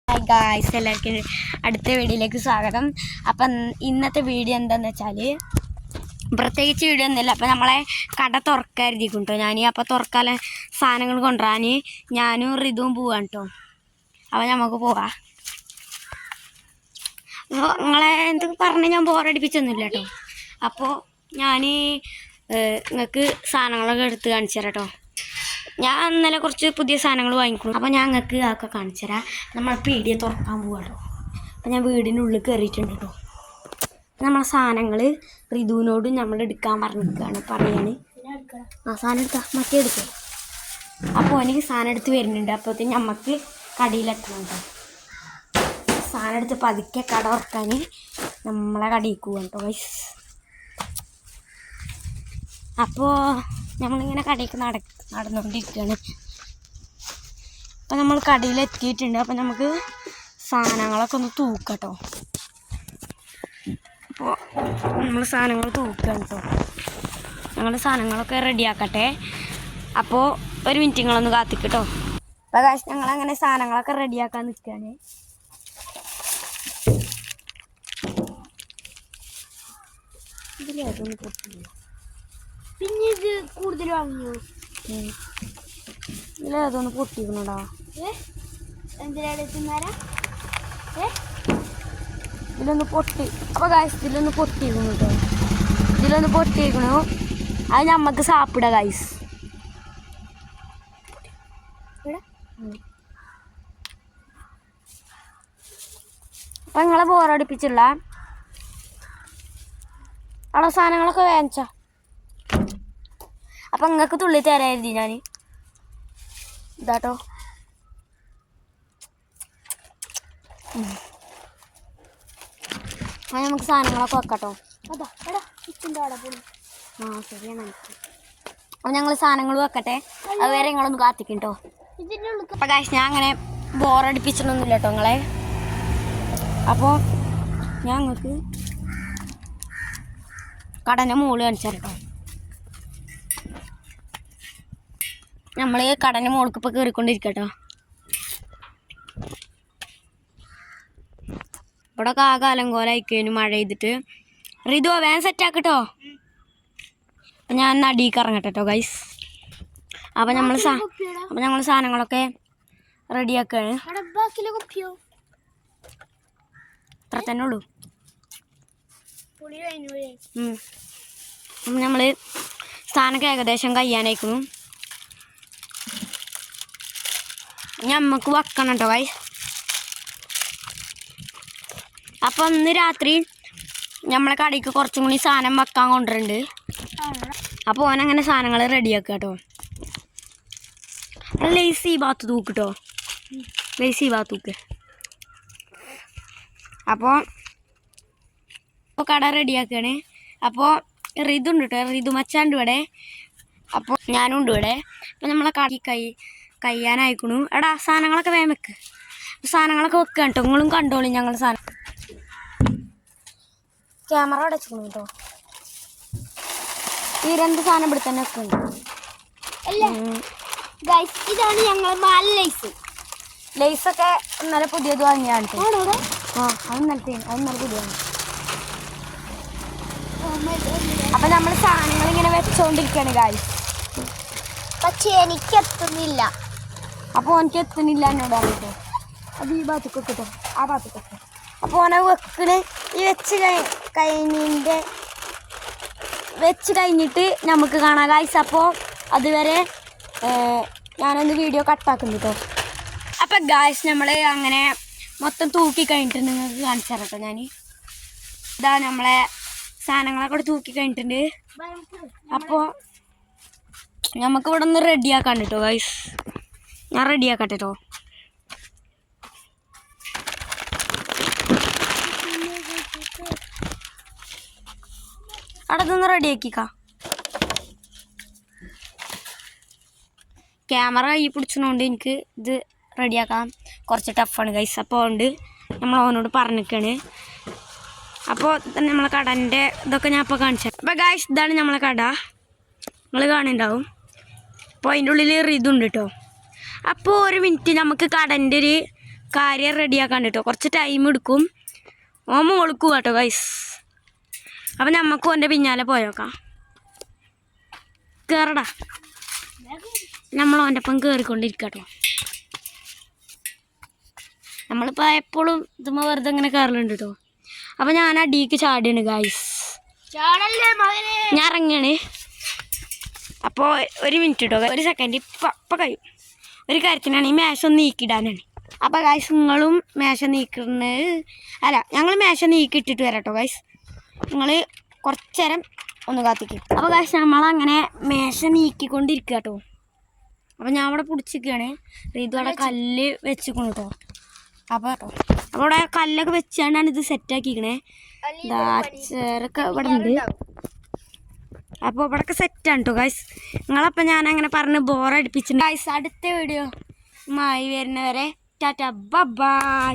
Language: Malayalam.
ഹായ് ഗായ്സ്, എല്ലാവർക്കും അടുത്ത വീഡിയോയിലേക്ക് സ്വാഗതം. അപ്പം ഇന്നത്തെ വീഡിയോ എന്താണെന്ന് വെച്ചാൽ പ്രത്യേകിച്ച് വീഡിയോ ഒന്നുമില്ല. അപ്പം നമ്മളെ കട തുറക്കാതിരിക്കും കേട്ടോ. അപ്പോൾ തുറക്കാല സാധനങ്ങൾ കൊണ്ടുവരാൻ ഞാനും റിതുവും പോവാണ് കേട്ടോ. അപ്പോൾ നമുക്ക് പോവാം. അപ്പോൾ നിങ്ങളെ എന്തൊക്കെ പറഞ്ഞ് ഞാൻ ബോറടിപ്പിച്ചൊന്നുമില്ല കേട്ടോ. അപ്പോൾ ഞാൻ നിങ്ങൾക്ക് സാധനങ്ങളൊക്കെ എടുത്ത് കാണിച്ചു തരാം കേട്ടോ. ഞാൻ ഇന്നലെ കുറച്ച് പുതിയ സാധനങ്ങൾ വാങ്ങിക്കണം. അപ്പോൾ ഞാൻ നിങ്ങൾക്ക് അതൊക്കെ കാണിച്ചു തരാം. നമ്മൾ പീടിയെ തുറക്കാൻ പോവാട്ടോ. അപ്പോൾ ഞാൻ വീടിനുള്ളിൽ കയറിയിട്ടുണ്ട് കേട്ടോ. നമ്മളെ സാധനങ്ങൾ റിതുവിനോട് നമ്മൾ എടുക്കാൻ പറഞ്ഞിരിക്കുകയാണ്. പറയാണ് സാധനം എടുക്കാം, മറ്റേ എടുക്കാം. അപ്പോൾ എനിക്ക് സാധനം എടുത്ത് വരുന്നുണ്ട്. അപ്പോഴത്തേക്ക് നമുക്ക് കടയിലെത്തണം കേട്ടോ. സാധനം എടുത്ത് പതുക്കെ കട തുറക്കാൻ നമ്മളെ കടയിലേക്ക് പോകാം കേട്ടോ ഗൈസ്. അപ്പോൾ നമ്മളിങ്ങനെ കടയിലേക്ക് നടന്നുകൊണ്ടിരിക്കുകയാണ്. അപ്പം നമ്മൾ കടയിലെത്തിയിട്ടുണ്ട്. അപ്പം നമുക്ക് സാധനങ്ങളൊക്കെ ഒന്ന് തൂക്കട്ടോ. അപ്പോൾ നമ്മൾ സാധനങ്ങൾ തൂക്കുകയാണ് കേട്ടോ. ഞങ്ങൾ സാധനങ്ങളൊക്കെ റെഡിയാക്കട്ടെ. അപ്പോൾ ഒരു മിനിറ്റ് നിങ്ങളൊന്ന് കാത്തിക്കട്ടോ. അപ്പോൾ കാശ് ഞങ്ങളങ്ങനെ സാധനങ്ങളൊക്കെ റെഡിയാക്കാൻ നിൽക്കുകയാണ്. ഇതിലേതൊന്നും പൊട്ടില്ല. പിന്നെ ഇത് കൂടുതൽ വാങ്ങിയോ? ഇതിലേതൊന്ന് പൊട്ടിക്കണോടാ. ഇതിലൊന്ന് പൊട്ടി. അപ്പോൾ ഗൈസ് ഇതിലൊന്ന് പൊട്ടിക്കണം കേട്ടോ. ഇതിലൊന്ന് പൊട്ടിക്കണു. അത് നമുക്ക് സാപ്പിടാം ഗൈസ്. അപ്പം നിങ്ങളെ ബോറടിപ്പിച്ചില്ല. അവിടെ സാധനങ്ങളൊക്കെ വാങ്ങിച്ചാ. അപ്പം നിങ്ങൾക്ക് തുള്ളി തരായിരുന്നു ഞാൻ. ഇതാട്ടോ. ആ നമുക്ക് സാധനങ്ങളൊക്കെ വെക്കാട്ടോ. ആ ശരിയാണ്. അപ്പോൾ ഞങ്ങൾ സാധനങ്ങൾ വെക്കട്ടെ. അതുവരെ നിങ്ങളൊന്ന് കാത്തിക്കും കേട്ടോ. അപ്പം കാശ് ഞാൻ അങ്ങനെ ബോറടിപ്പിച്ചിട്ടൊന്നുമില്ല കേട്ടോ നിങ്ങളെ. അപ്പോൾ ഞാൻ നിങ്ങൾക്ക് കടൻ്റെ മുകളിൽ കാണിച്ചു കേട്ടോ. നമ്മൾ കടൻ്റെ മുകൾക്ക് ഇപ്പോൾ കയറിക്കൊണ്ടിരിക്കട്ടോ. ഇവിടെ കാലം കോലായിക്കഴിഞ്ഞു മഴ ചെയ്തിട്ട്. റിതു വേഗം സെറ്റാക്കട്ടോ. അപ്പം ഞാൻ നടിക്ക് ഇറങ്ങട്ടെ കേട്ടോ ഗൈസ്. അപ്പം നമ്മൾ സാധനങ്ങളൊക്കെ റെഡിയാക്കുകയാണ്. അത്ര തന്നെ ഉള്ളൂ. അപ്പം നമ്മൾ സാധനമൊക്കെ ഏകദേശം കഴിയാനായിക്കുന്നു. നമുക്ക് വെക്കണം കേട്ടോ ഗൈസ്. അപ്പം ഇന്ന് രാത്രി നമ്മളെ കടയ്ക്ക് കുറച്ചും കൂടി സാധനം വെക്കാൻ കൊണ്ടുവരുന്നുണ്ട്. അപ്പോൾ ഓനങ്ങനെ സാധനങ്ങൾ റെഡിയാക്കുക കേട്ടോ. ലേസി ഭാഗത്ത് തൂക്ക് കേട്ടോ. ലേസി ഭാഗത്ത് തൂക്ക്. അപ്പോൾ കട റെഡിയാക്കുകയാണ്. അപ്പോൾ റിതുണ്ട് കേട്ടോ. റിതു മച്ചാണ്ട് ഇവിടെ. അപ്പോൾ ഞാനും ഉണ്ട് ഇവിടെ. അപ്പോൾ നമ്മളെ കടയ്ക്ക് കഴിയാനായിക്കണു. എടാ സാധനങ്ങളൊക്കെ വേഗം വെക്ക്. സാധനങ്ങളൊക്കെ വെക്കുക കേട്ടോ. നിങ്ങളും കണ്ടോളി ഞങ്ങൾ സാധനം. ക്യാമറ അടച്ചു കേട്ടോ. ഈ രണ്ട് സാധനം ഇവിടെ തന്നെ വെക്കുന്നുണ്ട്. ഇതാണ് ഞങ്ങൾ 4 ലൈസ്. ലൈസൊക്കെ ഇന്നലെ പുതിയത് വാങ്ങിയാണ് കേട്ടോ. അത് ഇന്നലെ പുതിയതാണ്. അപ്പം നമ്മൾ സാധനങ്ങൾ ഇങ്ങനെ വെച്ചോണ്ടിരിക്കുകയാണ് ഗായ്സ്. പക്ഷേ എനിക്ക് എത്തുന്നില്ല. അപ്പോൾ എനിക്ക് എത്തുന്നില്ല എന്നോട് പറഞ്ഞിട്ടോ. അത് ഈ ഭാഗത്തേക്ക് വെക്കട്ടോ. ആ ഭാഗത്തേക്ക് വെക്കട്ടോ. അപ്പോൾ ഓനെ വെക്കണ് ഈ വെച്ച് കഴിഞ്ഞിട്ട് നമുക്ക് കാണാം ഗായ്സ്. അപ്പോൾ അതുവരെ ഞാനൊന്ന് വീഡിയോ കട്ടാക്കുന്നു കേട്ടോ. അപ്പം ഗായ്സ് നമ്മൾ അങ്ങനെ മൊത്തം തൂക്കി കഴിഞ്ഞിട്ട് നിങ്ങൾക്ക് കാണിച്ചു തരാം കേട്ടോ. ഞാൻ ഇതാ നമ്മളെ സാധനങ്ങളൊക്കെ കൂടെ തൂക്കി കഴിഞ്ഞിട്ടുണ്ട്. അപ്പോൾ നമുക്ക് ഇവിടെ ഒന്ന് റെഡിയാക്കാൻ കേട്ടോ ഗൈസ്. ഞാൻ റെഡിയാക്കട്ടെ കേട്ടോ. അവിടെ നിന്ന് റെഡിയാക്കിക്കാം. ക്യാമറ കൈ പിടിച്ചതുകൊണ്ട് എനിക്ക് ഇത് റെഡിയാക്കാൻ കുറച്ച് ടഫാണ് ഗൈസ്. അപ്പോൾ അതുകൊണ്ട് നമ്മൾ അവനോട് പറഞ്ഞിരിക്കുകയാണ്. അപ്പോൾ നമ്മളെ കടൻ്റെ ഇതൊക്കെ ഞാൻ ഇപ്പോൾ കാണിച്ചു. അപ്പോൾ ഗൈസ് ഇതാണ് നമ്മളെ കട. നിങ്ങൾ കാണുന്നുണ്ടാവും. അപ്പോൾ അതിൻ്റെ ഉള്ളിൽ ഇതുണ്ട് കേട്ടോ. അപ്പോൾ ഒരു മിനിറ്റ് നമുക്ക് കടൻ്റെ ഒരു കാര്യം റെഡിയാക്കാൻ കേട്ടോ. കുറച്ച് ടൈം എടുക്കും. ഓൻ മോളിക്കും കേട്ടോ ഗൈസ്. അപ്പം ഞമ്മക്കും എൻ്റെ പിന്നാലെ പോയോക്കാം. കയറടാ. നമ്മൾ ഓൻ്റെ ഒപ്പം കയറിക്കൊണ്ടിരിക്കട്ടോ. നമ്മളിപ്പോൾ എപ്പോഴും ഇതുമ്പോൾ വെറുതെ ഇങ്ങനെ കയറലുണ്ട് കേട്ടോ. അപ്പം ഞാൻ അടിക്ക് ചാടിയാണ് ഗൈസ്. ഞാൻ ഇറങ്ങിയാണ്. അപ്പോൾ ഒരു മിനിറ്റ് കേട്ടോ, ഒരു സെക്കൻഡ്. ഇപ്പം കഴിയും. ഒരു കാര്യത്തിനാണ് ഈ മേശ ഒന്ന് നീക്കിയിടാനാണ്. അപ്പോൾ ഗൈസ് നിങ്ങളും മേശ നീക്കുന്നത് അല്ല, ഞങ്ങൾ മേശ നീക്കിയിട്ടിട്ട് വരാം കേട്ടോ ഗൈസ്. നിങ്ങൾ കുറച്ച് നേരം ഒന്ന് കാത്തിക്കും. അപ്പോൾ ഗൈസ് നമ്മളങ്ങനെ മേശ നീക്കിക്കൊണ്ടിരിക്കുക കേട്ടോ. അപ്പോൾ ഞാൻ അവിടെ പിടിച്ചിരിക്കുകയാണ്. ഇത് അവിടെ കല്ല് വെച്ചിക്കണം കേട്ടോ. അപ്പോൾ അവിടെ കല്ലൊക്കെ വെച്ചാണ്ടാണ് ഇത് സെറ്റാക്കിക്കണേ. ചേരൊക്കെ ഇവിടെ ഉണ്ട്. അപ്പോൾ ഇവിടെയൊക്കെ സെറ്റാണ് കേട്ടോ ഗൈസ്. നിങ്ങളപ്പോൾ ഞാൻ അങ്ങനെ പറഞ്ഞ് ബോറടിപ്പിച്ചിട്ടുണ്ട് ഗൈസ്. അടുത്ത വീഡിയോ മായി വരുന്നവരെ ടാറ്റ ബൈ.